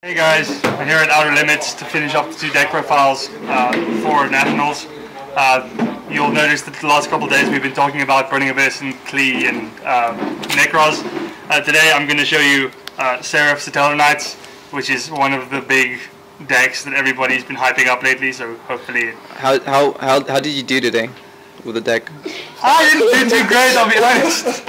Hey guys, I'm here at Outer Limits to finish off the two deck profiles for Nationals. You'll notice that the last couple of days we've been talking about Burning Abyss and Klee and Necros. Today I'm going to show you Seraphs, Satellarknights, which is one of the big decks that everybody's been hyping up lately, so hopefully... How did you do today with the deck? I didn't do too great, I'll be honest.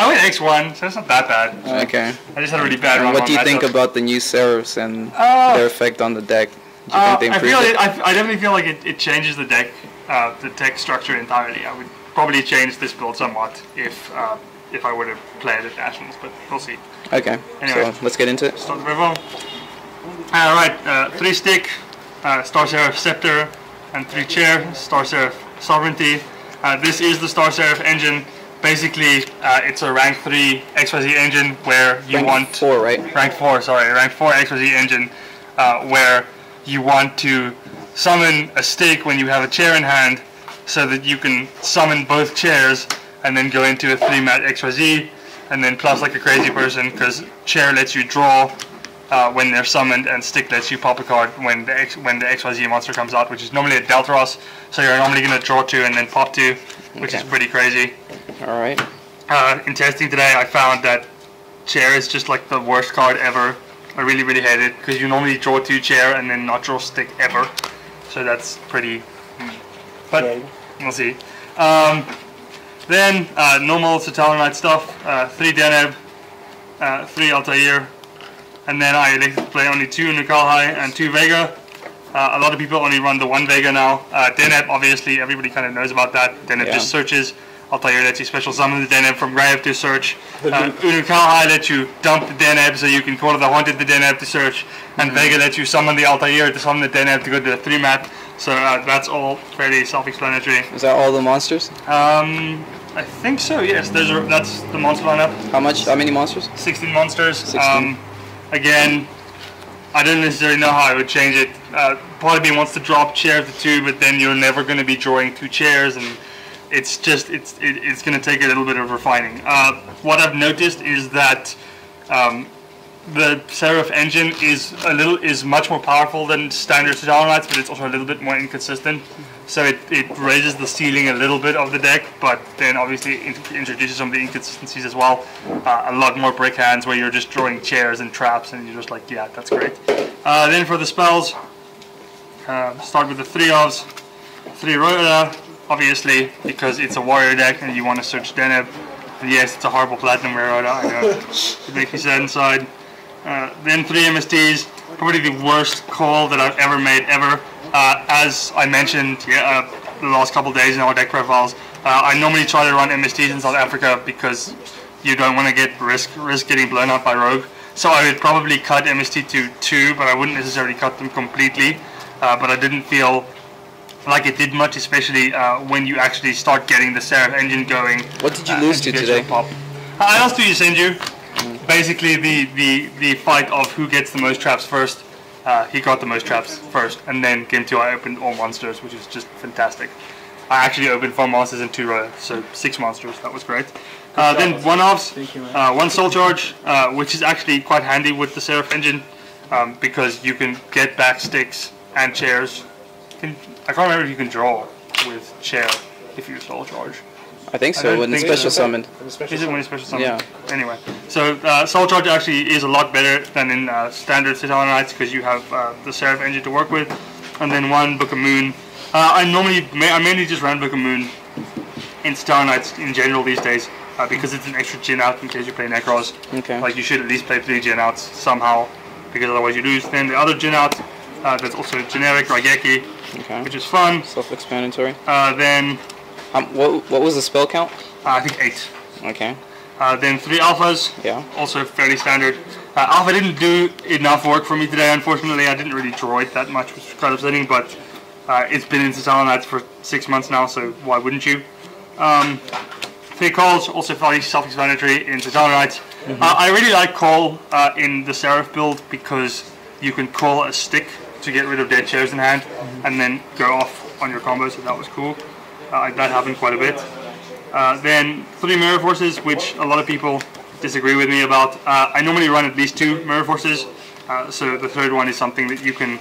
I went X1, so it's not that bad. Okay. I just had a really bad run. What do you think about the new Seraphs and their effect on the deck? Do you think they improved it? I definitely feel like it changes the deck structure entirely. I would probably change this build somewhat if I were to play it at Nationals, but we'll see. Okay, anyway, so let's get into it. Start the profile. Alright, 3 stick, Star Seraph Scepter, and 3 chair, Star Seraph Sovereignty. This is the Star Seraph engine. Basically, it's a rank 3 XYZ engine where you rank 4, right? Rank 4 XYZ engine where you want to summon a stick when you have a chair in hand so that you can summon both chairs and then go into a 3-mat XYZ and then plus like a crazy person, because chair lets you draw when they're summoned and stick lets you pop a card when the XYZ monster comes out, which is normally a Deltaros, so you're normally going to draw 2 and then pop 2, which is pretty crazy. Alright. In testing today, I found that chair is just like the worst card ever. I really hate it, because you normally draw 2 chair and then not draw stick ever. So that's pretty... But we'll see. Then, normal Satellarknight stuff. 3 Deneb, 3 Altair, and then I elected to play only 2 Nukalhai and 2 Vega. A lot of people only run the 1 Vega now. Deneb, obviously, everybody kind of knows about that. Deneb just searches. Altair lets you special summon the Deneb from grave to search. Unukalhai lets you dump the Deneb so you can call the Haunted the Deneb to search. And Vega lets you summon the Altair to summon the Deneb to go to the 3-mat. So that's all fairly self-explanatory. Is that all the monsters? I think so, yes. That's the monster lineup. How many monsters? 16 monsters. 16. Again, I don't necessarily know how I would change it. Part of me wants to drop chair to 2, but then you're never going to be drawing 2 chairs, and it's going to take a little bit of refining. What I've noticed is that the Seraph engine is much more powerful than standard Satellarknights, but it's also a little bit more inconsistent. So it raises the ceiling a little bit of the deck, but then obviously introduces some of the inconsistencies as well. A lot more brick hands where you're just drawing chairs and traps, and you're just like, yeah, that's great. Then for the spells, start with the 3 ofs, 3 Rhoda, obviously, because it's a warrior deck and you want to search Deneb. And yes, it's a horrible platinum Rhoda, I know. It makes me sad inside. Then 3 MSTs, probably the worst call that I've ever made ever. As I mentioned the last couple of days in our deck profiles, I normally try to run MSTs in South Africa because you don't want to risk getting blown up by Rogue. So I would probably cut MST to 2, but I wouldn't necessarily cut them completely. But I didn't feel like it did much, especially when you actually start getting the Seraph engine going. What did you lose to today? I lost to Yusenju. Basically the fight of who gets the most traps first. He got the most traps first, and then game 2 I opened all monsters, which is just fantastic. I actually opened 4 monsters and 2 Royal, so 6 monsters, that was great. Then 1 offs, 1 soul charge, which is actually quite handy with the Seraph engine, because you can get back sticks and chairs. I can't remember if you can draw with chair if you soul charge. I think so, when it's special summoned. Is it when it's special summoned? Yeah. Anyway, so soul charge actually is a lot better than in standard Satellarknights because you have the Seraph engine to work with. And then 1 Book of Moon. I mainly just run Book of Moon in Satellarknights in general these days because it's an extra gen out in case you play Necros. Okay. Like you should at least play 3 gen outs somehow because otherwise you lose. Then the other gen out that's also generic Raigeki, which is fun. Self-explanatory. Then what was the spell count? I think 8. Okay. Then 3 alphas. Yeah. Also fairly standard. Alpha didn't do enough work for me today, unfortunately. I didn't really draw it that much, which was kind of upsetting, but it's been in Satellarknights for 6 months now, so why wouldn't you? 3 calls, also fairly self-explanatory in Satellarknights. I really like call in the Seraph build because you can call a stick to get rid of dead chairs in hand and then go off on your combo, so that was cool. That happened quite a bit. Then 3 Mirror Forces, which a lot of people disagree with me about. I normally run at least 2 mirror forces, so the third one is something that you can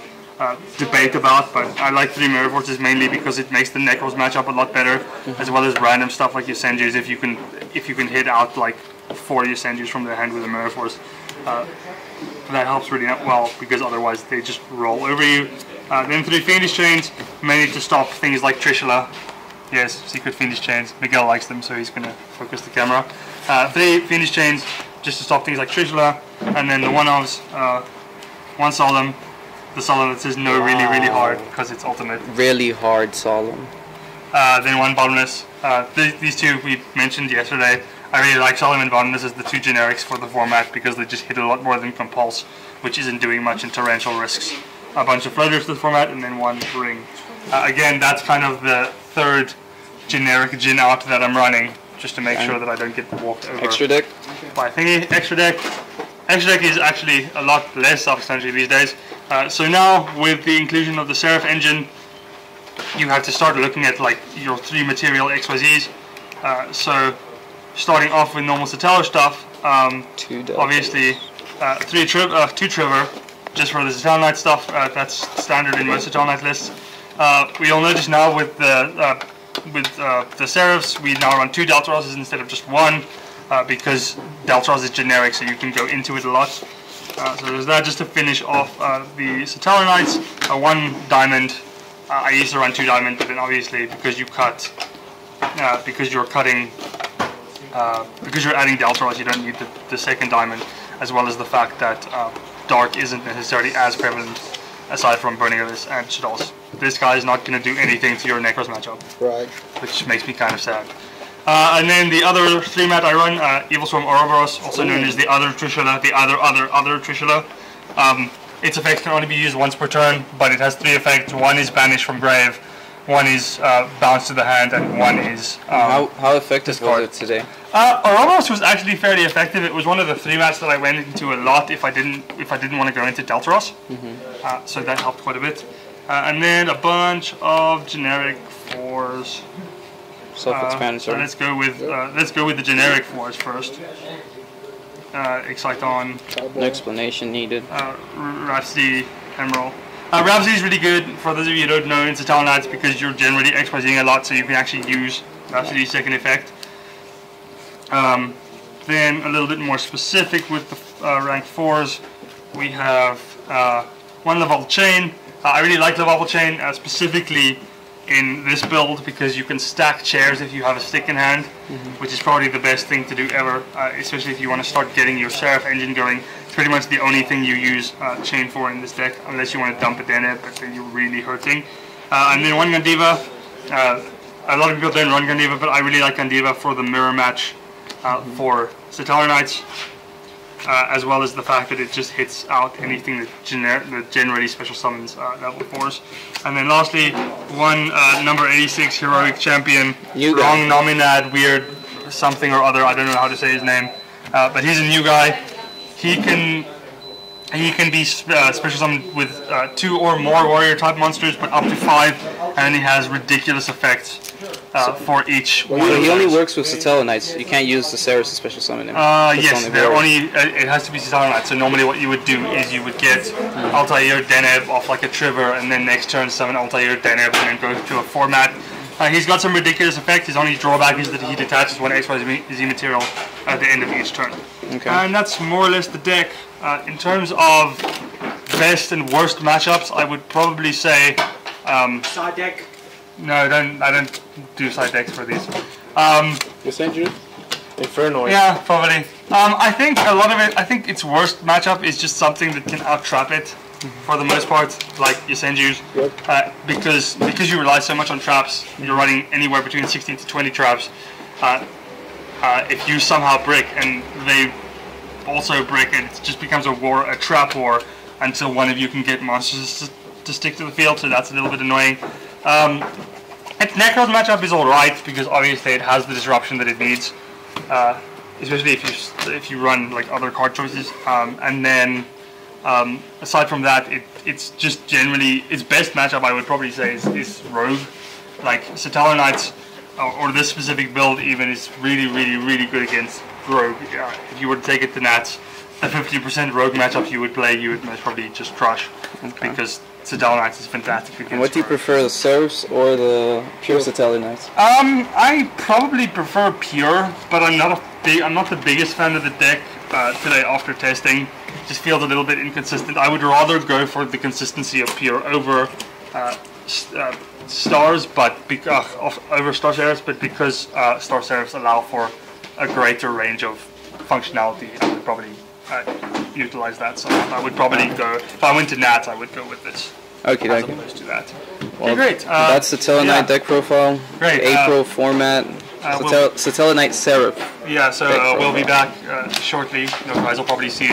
debate about, but I like 3 mirror forces mainly because it makes the Necros match up a lot better, as well as random stuff like Yosenju's. If you can hit out like 4 Yosenju's from their hand with a mirror force, that helps really well, because otherwise they just roll over you. Then 3 Fiendish Chains, mainly to stop things like Trishula. Yes, secret Fiendish Chains. Miguel likes them, so he's going to focus the camera. 3 Fiendish Chains, just to stop things like Trishula. And then the one-offs, 1 Solemn. The Solemn that says no really, really hard, because it's ultimate. Really hard Solemn. Then 1 Bottomless. These 2 we mentioned yesterday. I really like Solemn and Bottomless as the 2 generics for the format, because they just hit a lot more than Compulse, which isn't doing much in Torrential Risks. A bunch of floaters to the format, and then 1 Ring. Again, that's kind of the 3rd generic Jin out that I'm running, just to make sure that I don't get walked over. Extra deck? By thingy. Extra deck. Extra deck is actually a lot less self-explanatory these days. So now, with the inclusion of the Seraph engine, you have to start looking at like your 3 material XYZs. So, starting off with normal Satellar stuff, obviously 2 Trevor, just for the Satellarknight stuff. That's standard in most Satellarknight lists. We'll notice now with the Seraphs, we now run 2 Deltarosses instead of just 1, because Deltaros is generic, so you can go into it a lot. So there's that. Just to finish off the Satellarknights, 1 Diamond. I used to run 2 Diamond, but then obviously because you're adding Deltaros, you don't need the 2nd Diamond, as well as the fact that Dark isn't necessarily as prevalent, aside from Burning Abyss and Shadows. This guy is not going to do anything to your Necros matchup, Right. which makes me kind of sad. And then the other 3 mat I run, Evil Swarm Ouroboros, also known as the other Trishula, the other Trishula. Its effects can only be used once per turn, but it has 3 effects. 1 is Banish from Grave, 1 is Bounce to the Hand, and 1 is how effective was it today? Ouroboros was actually fairly effective. It was one of the 3 mats that I went into a lot if I didn't want to go into Deltaros. So that helped quite a bit. And then a bunch of generic 4s. Self-explanatory. So let's go with the generic 4s first. Exciton. No explanation needed. Rhapsody, Emerald. Rhapsody is really good for those of you who don't know in Satellarknights, because you're generally XYZing a lot, so you can actually use Rhapsody's 2nd effect. Then a little bit more specific with the rank 4s, we have 1 Levault Chain. I really like Levault Chain, specifically in this build, because you can stack chairs if you have a stick in hand, which is probably the best thing to do ever, especially if you want to start getting your Seraph engine going. It's pretty much the only thing you use chain for in this deck, unless you want to dump it in it, but then you're really hurting. And then 1 Gandiva. A lot of people don't run Gandiva, but I really like Gandiva for the mirror match for Satellarknights, as well as the fact that it just hits out anything that generally special summons level 4s. And then lastly, 1 number 86 Heroic Champion, wrong nominad, weird something or other, I don't know how to say his name, but he's a new guy. He can be special summoned with 2 or more warrior type monsters, but up to 5, and he has ridiculous effects for each one. He only works with Satellarknights. You can't use the Seraphs to special summon him. Yes, it has to be Satellarknight. So normally what you would do is you would get Altair Deneb off like a Trigger, and then next turn summon Altair Deneb, and then go to a format. He's got some ridiculous effects. His only drawback is that he detaches 1 XYZ material at the end of each turn. Okay. And that's more or less the deck. In terms of best and worst matchups, I would probably say... Side deck? No, I don't do side decks for these. Yosenju? Inferno. Yeah, probably. I think a lot of it, I think its worst matchup is just something that can out-trap it. For the most part, like Yosenju's, because you rely so much on traps, you're running anywhere between 16 to 20 traps. If you somehow brick and they also brick, it just becomes a trap war, until one of you can get monsters to stick to the field, so that's a little bit annoying. Its Necros matchup is alright, because obviously it has the disruption that it needs, especially if you run like other card choices, and then aside from that, it's just generally its best matchup, I would probably say, is Rogue. Like Satellarknights, or this specific build even, is really good against rogue. If you were to take it to Nats, the 50% rogue matchup you would play, you would most probably just crush, because Satellarknight is fantastic against And what do you rogue. prefer, the Seraphs or the pure Satellarknights? I probably prefer pure, but I'm not the biggest fan of the deck today after testing. It just feels a little bit inconsistent. I would rather go for the consistency of pure over stars, but over Star Seraphs, but because Star Seraphs allow for a greater range of functionality, I would probably utilize that. So I would probably go, if I went to Nats, I would go with this. Okay, as opposed to that. Well, okay, great. That's the Satellarknight deck profile. Great. April format. Satellarknight Seraph. Yeah, so we'll be back shortly. You guys will probably see